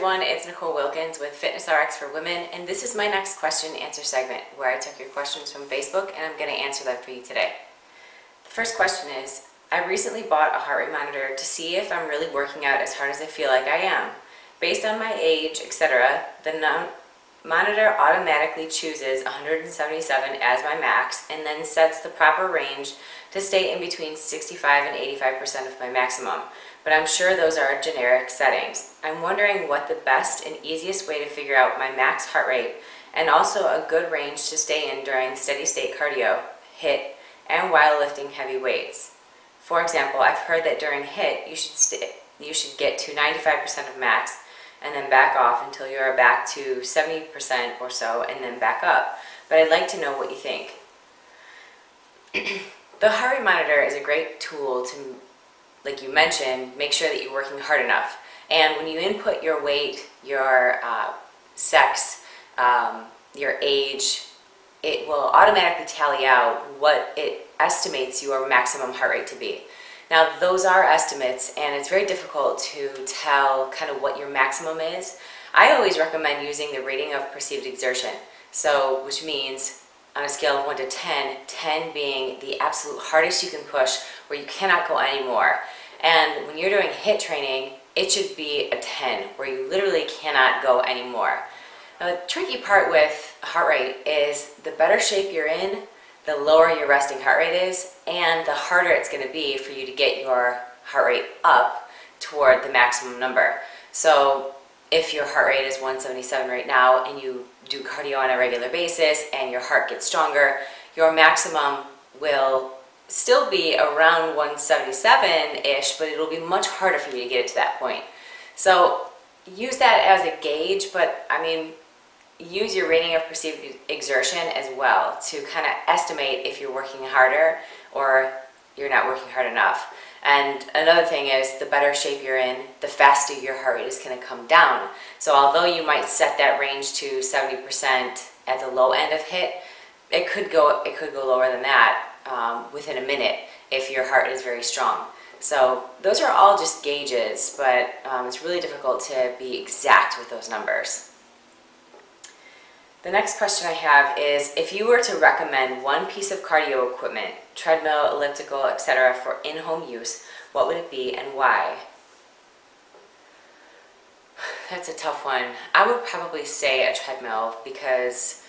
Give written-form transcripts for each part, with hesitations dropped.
everyone, it's Nicole Wilkins with FitnessRx for Women, and this is my next question and answer segment where I took your questions from Facebook and I'm going to answer them for you today. The first question is, I recently bought a heart rate monitor to see if I'm really working out as hard as I feel like I am. Based on my age, etc., the monitor automatically chooses 177 as my max and then sets the proper range to stay in between 65 and 85% of my maximum. But I'm sure those are generic settings. I'm wondering what the best and easiest way to figure out my max heart rate and also a good range to stay in during steady state cardio, HIIT, and while lifting heavy weights. For example, I've heard that during HIIT you should get to 95% of max and then back off until you're back to 70% or so and then back up. But I'd like to know what you think. The heart rate monitor is a great tool to, like you mentioned, make sure that you're working hard enough. And when you input your weight, your sex, your age, it will automatically tally out what it estimates your maximum heart rate to be. Now, those are estimates, and it's very difficult to tell kind of what your maximum is. I always recommend using the rating of perceived exertion, which means on a scale of 1 to 10, 10 being the absolute hardest you can push where you cannot go anymore. And when you're doing HIIT training, it should be a 10 where you literally cannot go anymore. Now, the tricky part with heart rate is the better shape you're in, the lower your resting heart rate is, and the harder it's going to be for you to get your heart rate up toward the maximum number. So if your heart rate is 177 right now and you do cardio on a regular basis and your heart gets stronger, your maximum will still be around 177-ish, but it'll be much harder for you to get it to that point. So use that as a gauge, but I mean, use your rating of perceived exertion as well to kind of estimate if you're working harder or you're not working hard enough. And another thing is, the better shape you're in, the faster your heart rate is going to come down. So although you might set that range to 70% at the low end of HIIT, it could go lower than that within a minute if your heart is very strong. So those are all just gauges, but it's really difficult to be exact with those numbers. The next question I have is, if you were to recommend one piece of cardio equipment, treadmill, elliptical, etc., for in-home use, what would it be and why? That's a tough one. I would probably say a treadmill because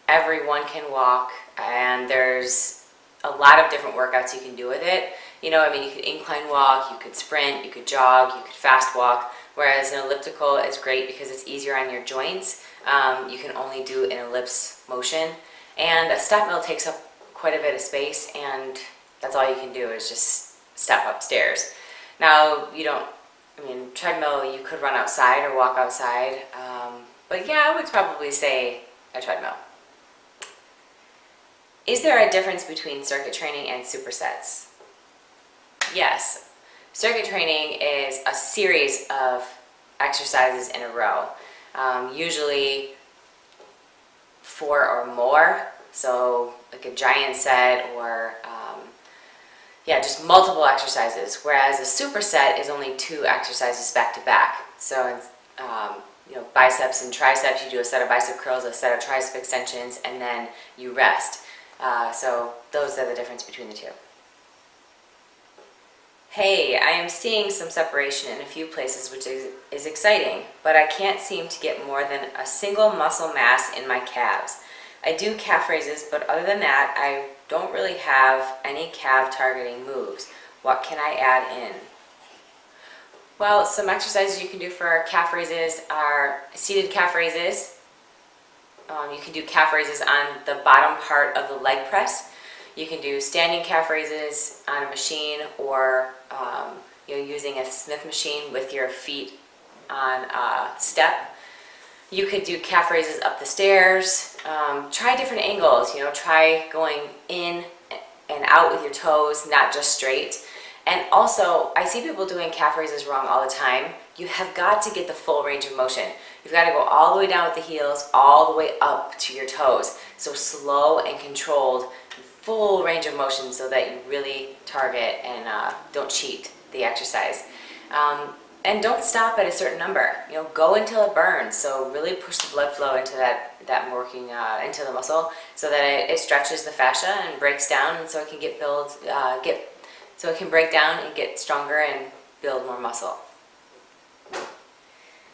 everyone can walk and there's a lot of different workouts you can do with it. You know, I mean, you could incline walk, you could sprint, you could jog, you could fast walk, whereas an elliptical is great because it's easier on your joints. You can only do an ellipse motion, and a step mill takes up quite a bit of space, and that's all you can do is just step upstairs. Now, treadmill, you could run outside or walk outside, but yeah, I would probably say a treadmill. Is there a difference between circuit training and supersets? Yes. Circuit training is a series of exercises in a row. Usually 4 or more, so like a giant set or just multiple exercises, whereas a superset is only 2 exercises back to back. So it's, biceps and triceps, you do a set of bicep curls, a set of tricep extensions, and then you rest. So those are the difference between the 2. Hey, I am seeing some separation in a few places, which is exciting, but I can't seem to get more than a single muscle mass in my calves. I do calf raises, but other than that, I don't really have any calf targeting moves. What can I add in? Well, some exercises you can do for calf raises are seated calf raises. You can do calf raises on the bottom part of the leg press. You can do standing calf raises on a machine or using a Smith machine with your feet on a step. You could do calf raises up the stairs. Try different angles. Try going in and out with your toes, not just straight. And also, I see people doing calf raises wrong all the time. You have got to get the full range of motion. You've got to go all the way down with the heels, all the way up to your toes. So slow and controlled, full range of motion so that you really target and don't cheat the exercise. And don't stop at a certain number. You know, go until it burns. So really push the blood flow into that working into the muscle, so that it stretches the fascia and breaks down, and so it can so it can break down and get stronger and build more muscle.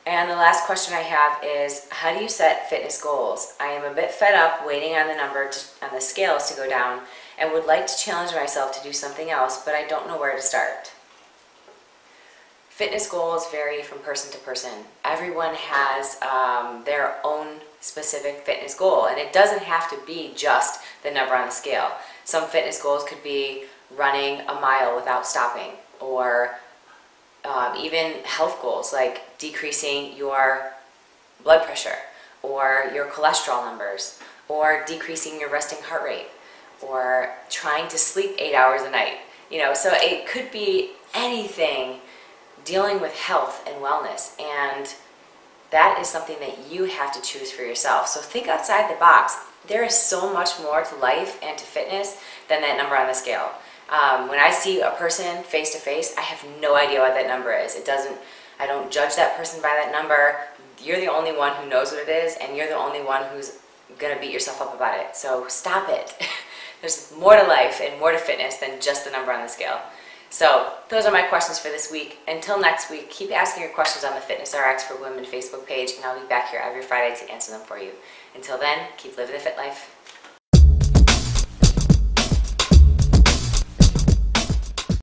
And the last question I have is, how do you set fitness goals? I am a bit fed up waiting on on the scales to go down, and would like to challenge myself to do something else, but I don't know where to start. Fitness goals vary from person to person. Everyone has their own specific fitness goal, and it doesn't have to be just the number on the scale. Some fitness goals could be running a mile without stopping, or even health goals like decreasing your blood pressure or your cholesterol numbers, or decreasing your resting heart rate, or trying to sleep 8 hours a night. You know, so it could be anything dealing with health and wellness, and that is something that you have to choose for yourself. So think outside the box. There is so much more to life and to fitness than that number on the scale. When I see a person face to face, I have no idea what that number is. I don't judge that person by that number. You're the only one who knows what it is, and you're the only one who's gonna beat yourself up about it. So stop it. There's more to life and more to fitness than just the number on the scale. So those are my questions for this week. Until next week, keep asking your questions on the FitnessRx for Women Facebook page, and I'll be back here every Friday to answer them for you. Until then, keep living the fit life.